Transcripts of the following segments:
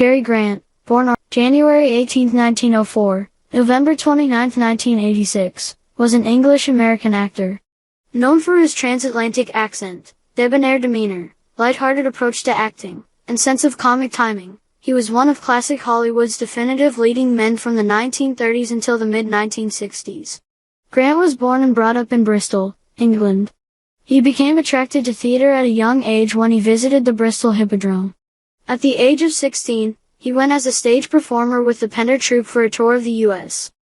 Cary Grant, born on January 18, 1904, November 29, 1986, was an English-American actor. Known for his transatlantic accent, debonair demeanor, light-hearted approach to acting, and sense of comic timing, he was one of classic Hollywood's definitive leading men from the 1930s until the mid-1960s. Grant was born and brought up in Bristol, England. He became attracted to theater at a young age when he visited the Bristol Hippodrome. At the age of 16, he went as a stage performer with the Pender Troupe for a tour of the U.S.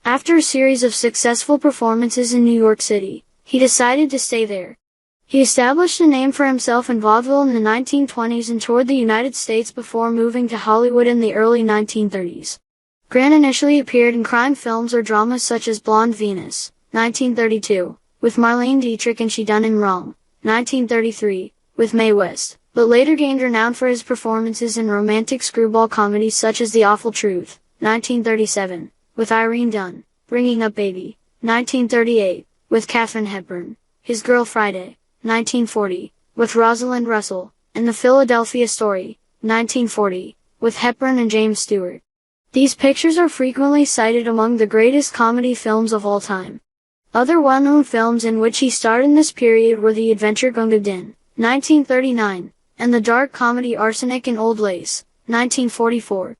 After a series of successful performances in New York City, he decided to stay there. He established a name for himself in vaudeville in the 1920s and toured the United States before moving to Hollywood in the early 1930s. Grant initially appeared in crime films or dramas such as Blonde Venus, 1932, with Marlene Dietrich and She Done Him Wrong, 1933, with Mae West, but later gained renown for his performances in romantic screwball comedies such as The Awful Truth, 1937, with Irene Dunne, Bringing Up Baby, 1938, with Katharine Hepburn, His Girl Friday, 1940, with Rosalind Russell, and The Philadelphia Story, 1940, with Hepburn and James Stewart. These pictures are frequently cited among the greatest comedy films of all time. Other well-known films in which he starred in this period were The Adventure Gunga Din, 1939, and the dark comedy Arsenic and Old Lace, 1944.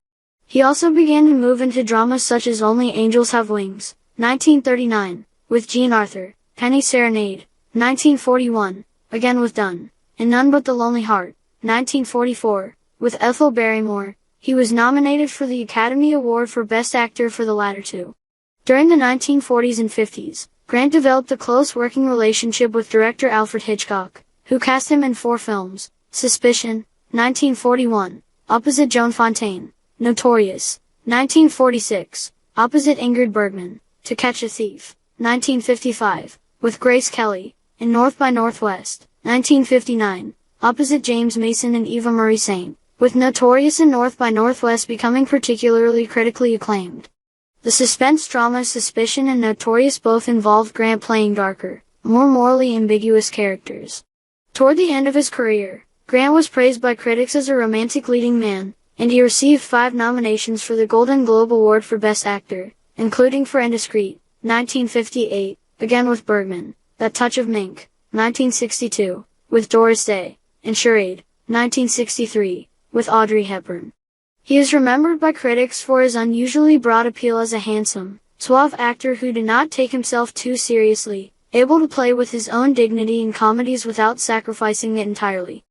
He also began to move into dramas such as Only Angels Have Wings, 1939, with Jean Arthur, Penny Serenade, 1941, again with Dunn, and None But the Lonely Heart, 1944, with Ethel Barrymore. He was nominated for the Academy Award for Best Actor for the latter two. During the 1940s and 50s, Grant developed a close working relationship with director Alfred Hitchcock, who cast him in 4 films: Suspicion, 1941, opposite Joan Fontaine; Notorious, 1946, opposite Ingrid Bergman; To Catch a Thief, 1955, with Grace Kelly; and North by Northwest, 1959, opposite James Mason and Eva Marie Saint, with Notorious and North by Northwest becoming particularly critically acclaimed. The suspense drama Suspicion and Notorious both involved Grant playing darker, more morally ambiguous characters. Toward the end of his career, Grant was praised by critics as a romantic leading man, and he received 5 nominations for the Golden Globe Award for Best Actor, including for Indiscreet, 1958, again with Bergman, That Touch of Mink, 1962, with Doris Day, and Charade, 1963, with Audrey Hepburn. He is remembered by critics for his unusually broad appeal as a handsome, suave actor who did not take himself too seriously, able to play with his own dignity in comedies without sacrificing it entirely.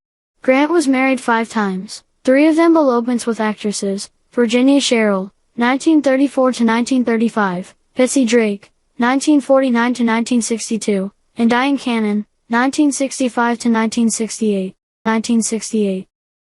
Grant was married 5 times, 3 of them elopements with actresses: Virginia Sherrill, 1934 to 1935, Betsy Drake, 1949 to 1962, and Diane Cannon, 1965 to 1968.